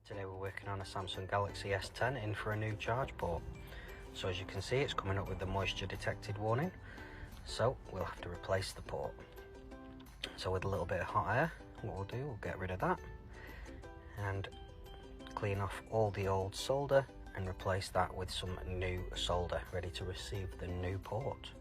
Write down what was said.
Today we're working on a Samsung Galaxy S10 in for a new charge port. So as you can see, it's coming up with the moisture detected warning, so we'll have to replace the port. So with a little bit of hot air, what we'll do, we'll get rid of that and clean off all the old solder and replace that with some new solder ready to receive the new port.